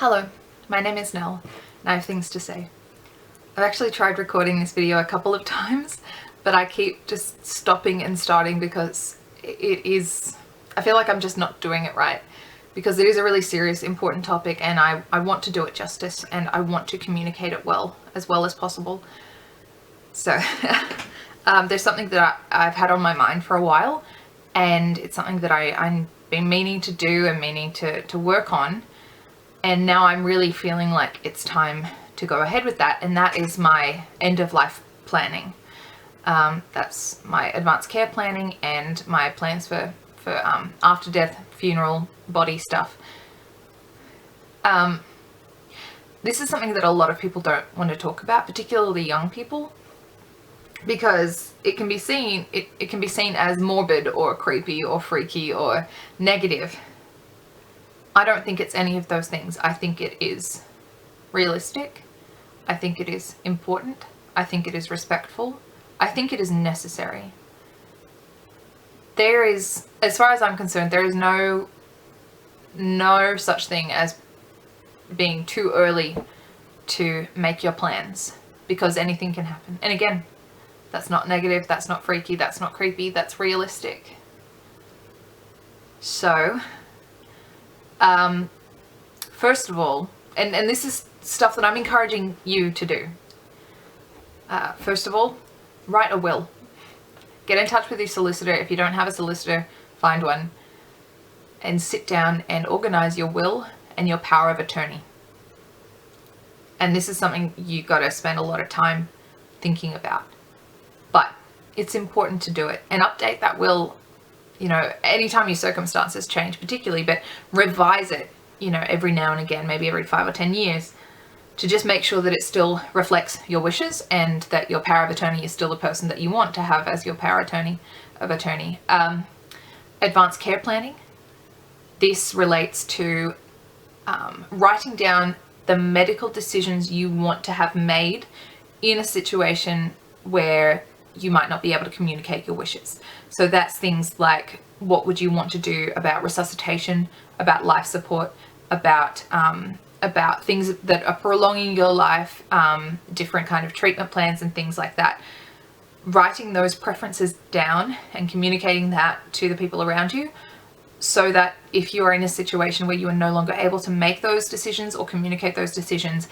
Hello, my name is Nell, and I have things to say. I've actually tried recording this video a couple of times, but I keep just stopping and starting because I feel like I'm just not doing it right, because it is a really serious, important topic, and I want to do it justice, and I want to communicate it well as possible. So there's something that I've had on my mind for a while, and it's something that I've been meaning to do and meaning to work on. And now I'm really feeling like it's time to go ahead with that, and that is my end-of-life planning. That's my advanced care planning and my plans for after-death funeral body stuff. This is something that a lot of people don't want to talk about, particularly young people, because it can be seen as morbid or creepy or freaky or negative. I don't think it's any of those things. I think it is realistic. I think it is important. I think it is respectful. I think it is necessary. There is, as far as I'm concerned, there is no such thing as being too early to make your plans, because anything can happen. And again, that's not negative, that's not freaky, that's not creepy, that's realistic. So, first of all, and this is stuff that I'm encouraging you to do. First of all, write a will. Get in touch with your solicitor. If you don't have a solicitor, find one. And sit down and organize your will and your power of attorney. And this is something you got to spend a lot of time thinking about. But it's important to do it. And update that will, anytime your circumstances change particularly, but revise it, every now and again, maybe every 5 or 10 years, to just make sure that it still reflects your wishes and that your power of attorney is still the person that you want to have as your power of attorney. Advanced care planning. This relates to writing down the medical decisions you want to have made in a situation where you might not be able to communicate your wishes. So that's things like, what would you want to do about resuscitation, about life support, about things that are prolonging your life, different kind of treatment plans and things like that. Writing those preferences down and communicating that to the people around you, so that if you are in a situation where you are no longer able to make those decisions or communicate those decisions,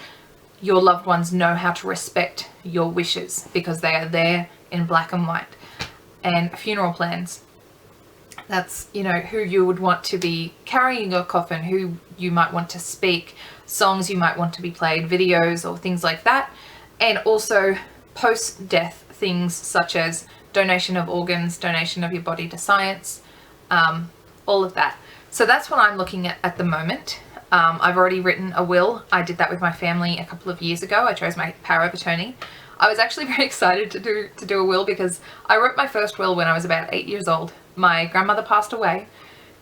your loved ones know how to respect your wishes because they are there in black and white. And funeral plans. That's, who you would want to be carrying your coffin, who you might want to speak, songs you might want to be played, videos or things like that. And also post-death things such as donation of organs, donation of your body to science, all of that. So that's what I'm looking at the moment. I've already written a will. I did that with my family a couple of years ago. I chose my power of attorney. I was actually very excited to do a will because I wrote my first will when I was about 8 years old. My grandmother passed away,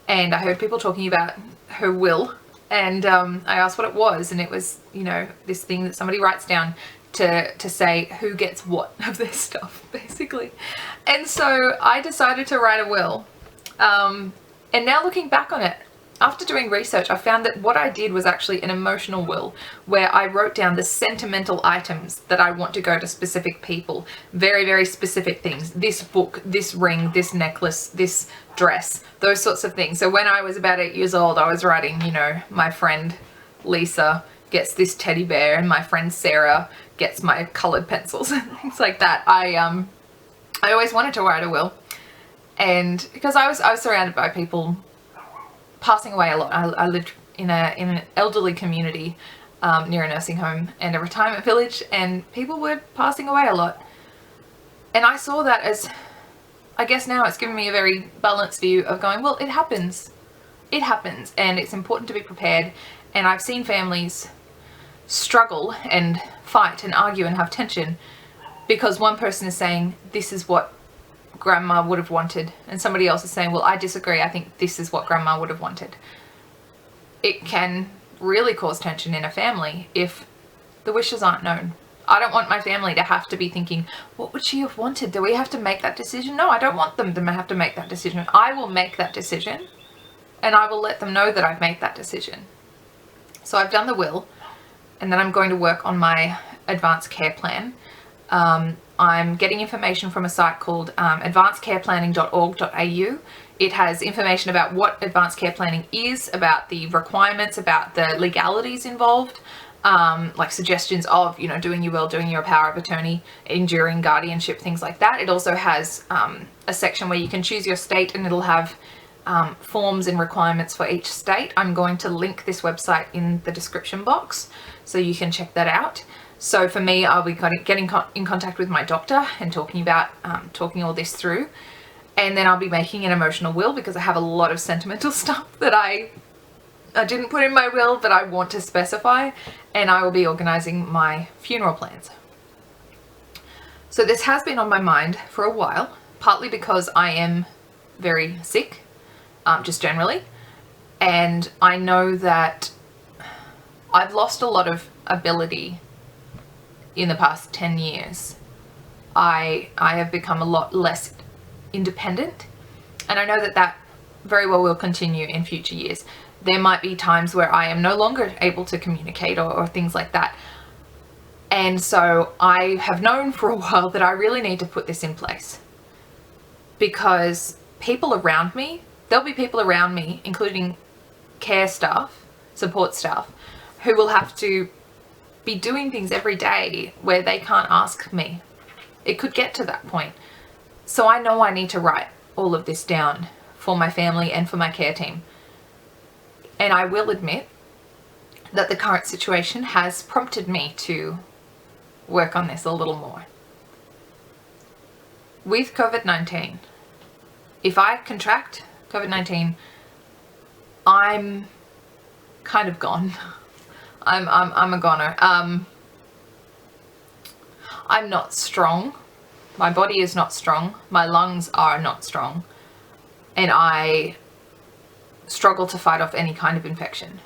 and I heard people talking about her will, and I asked what it was, and it was, this thing that somebody writes down to say who gets what of their stuff, basically. And so I decided to write a will. And now looking back on it, after doing research, I found that what I did was actually an emotional will, where I wrote down the sentimental items that I want to go to specific people. Very, very specific things. This book, this ring, this necklace, this dress, those sorts of things. So when I was about 8 years old, I was writing, my friend Lisa gets this teddy bear, and my friend Sarah gets my colored pencils and things like that. I always wanted to write a will. And because I was surrounded by people passing away a lot. I lived in an elderly community near a nursing home and a retirement village, and people were passing away a lot. And I saw that as, I guess now it's given me a very balanced view of going, well, it happens. It happens, and it's important to be prepared. And I've seen families struggle and fight and argue and have tension because one person is saying, this is what grandma would have wanted, and somebody else is saying, well, I disagree, I think this is what grandma would have wanted. It can really cause tension in a family if the wishes aren't known. I don't want my family to have to be thinking, what would she have wanted? Do we have to make that decision? No, I don't want them to have to make that decision. I will make that decision, and I will let them know that I've made that decision. So I've done the will, and then I'm going to work on my advanced care plan. I'm getting information from a site called advancedcareplanning.org.au. It has information about what advanced care planning is, about the requirements, about the legalities involved, like suggestions of, doing your will, doing your power of attorney, enduring guardianship, things like that. It also has a section where you can choose your state, and it'll have forms and requirements for each state. I'm going to link this website in the description box so you can check that out. So for me, I'll be getting in contact with my doctor and talking all this through. And then I'll be making an emotional will, because I have a lot of sentimental stuff that I didn't put in my will, but I want to specify. And I will be organizing my funeral plans. So this has been on my mind for a while, partly because I am very sick, just generally. And I know that I've lost a lot of ability in the past 10 years. I have become a lot less independent, and I know that that very well will continue in future years. There might be times where I am no longer able to communicate or things like that. And so I have known for a while that I really need to put this in place, because people around me, there'll be people around me, including care staff, support staff, who will have to be doing things every day where they can't ask me. It could get to that point. So I know I need to write all of this down for my family and for my care team. And I will admit that the current situation has prompted me to work on this a little more. With COVID-19, if I contract COVID-19, I'm kind of gone. I'm a goner. I'm not strong. My body is not strong. My lungs are not strong. And I struggle to fight off any kind of infection.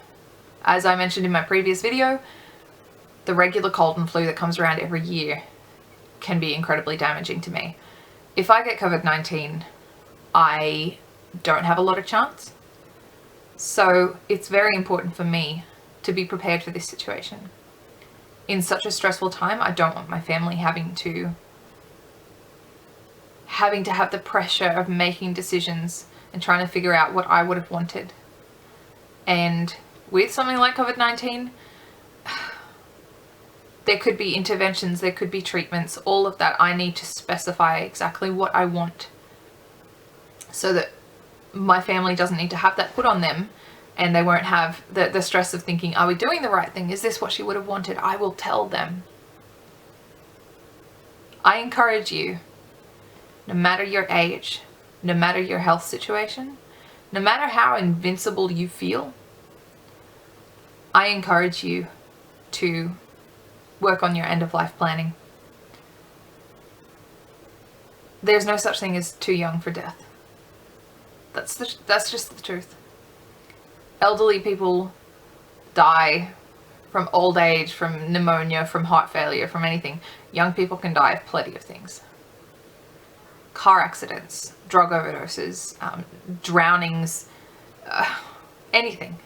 As I mentioned in my previous video, the regular cold and flu that comes around every year can be incredibly damaging to me. If I get COVID-19, I don't have a lot of chance. So it's very important for me to be prepared for this situation. In such a stressful time, I don't want my family having to have the pressure of making decisions and trying to figure out what I would have wanted. And with something like COVID-19, there could be interventions, there could be treatments, all of that. I need to specify exactly what I want so that my family doesn't need to have that put on them, and they won't have the stress of thinking, are we doing the right thing? Is this what she would have wanted? I will tell them. I encourage you, no matter your age, no matter your health situation, no matter how invincible you feel, I encourage you to work on your end-of-life planning. There's no such thing as too young for death. That's just the truth. Elderly people die from old age, from pneumonia, from heart failure, from anything. Young people can die of plenty of things. Car accidents, drug overdoses, drownings, anything.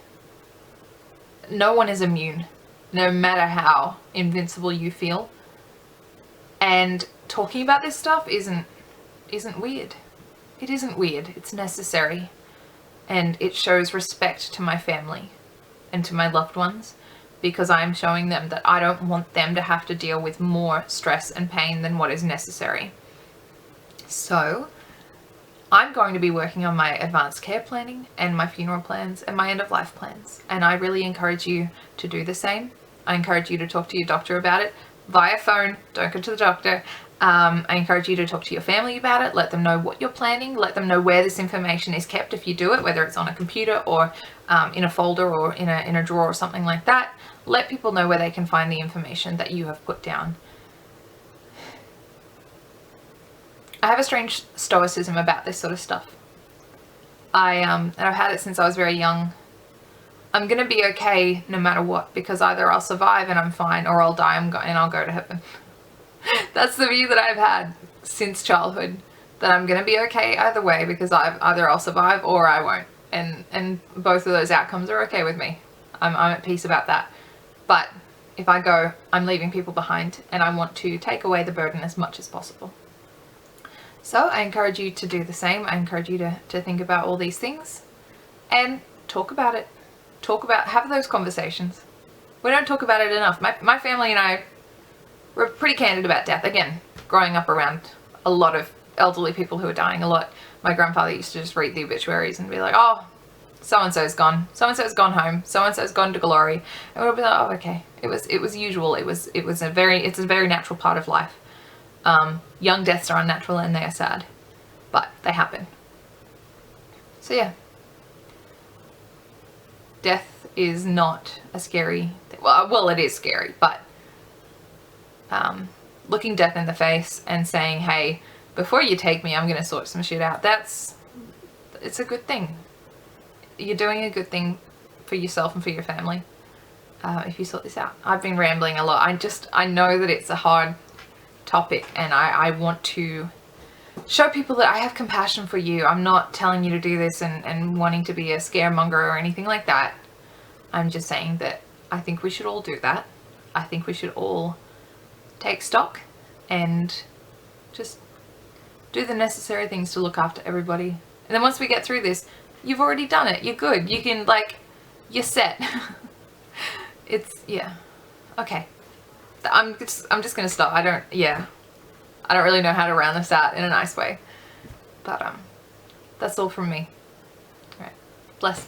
No one is immune, no matter how invincible you feel. And talking about this stuff isn't weird. It isn't weird. It's necessary. And it shows respect to my family and to my loved ones, because I'm showing them that I don't want them to have to deal with more stress and pain than what is necessary. So I'm going to be working on my advanced care planning and my funeral plans and my end-of-life plans. And I really encourage you to do the same. I encourage you to talk to your doctor about it via phone. Don't go to the doctor. I encourage you to talk to your family about it. Let them know what you're planning. Let them know where this information is kept if you do it, whether it's on a computer or in a folder or in a drawer or something like that. Let people know where they can find the information that you have put down. I have a strange stoicism about this sort of stuff. And I've had it since I was very young. I'm gonna be okay no matter what, because either I'll survive and I'm fine, or I'll die and I'll go to heaven. That's the view that I've had since childhood, that I'm gonna be okay either way, because either I'll survive or I won't, and both of those outcomes are okay with me. I'm at peace about that. But if I go, I'm leaving people behind, and I want to take away the burden as much as possible. So I encourage you to do the same. I encourage you to think about all these things and talk about it. Have those conversations. We don't talk about it enough. My family and I were pretty candid about death. Again, growing up around a lot of elderly people who are dying a lot, my grandfather used to just read the obituaries and be like, oh, so-and-so's gone. So-and-so's gone home. So-and-so's gone to glory. And we'll be like, oh, okay. It was usual. It's a very natural part of life. Young deaths are unnatural and they are sad, but they happen. So yeah. Death is not a scary thing. Well, it is scary, but looking death in the face and saying, hey, before you take me, I'm going to sort some shit out. It's a good thing. You're doing a good thing for yourself and for your family if you sort this out. I've been rambling a lot. I know that it's a hard topic, and I want to show people that I have compassion for you. I'm not telling you to do this and wanting to be a scaremonger or anything like that. I'm just saying that I think we should all do that. I think we should all take stock and just do the necessary things to look after everybody. And then once we get through this, you've already done it. You're good. You can, you're set. Yeah. Okay. I'm just gonna stop. I don't really know how to round this out in a nice way. But that's all from me. All right. Bless.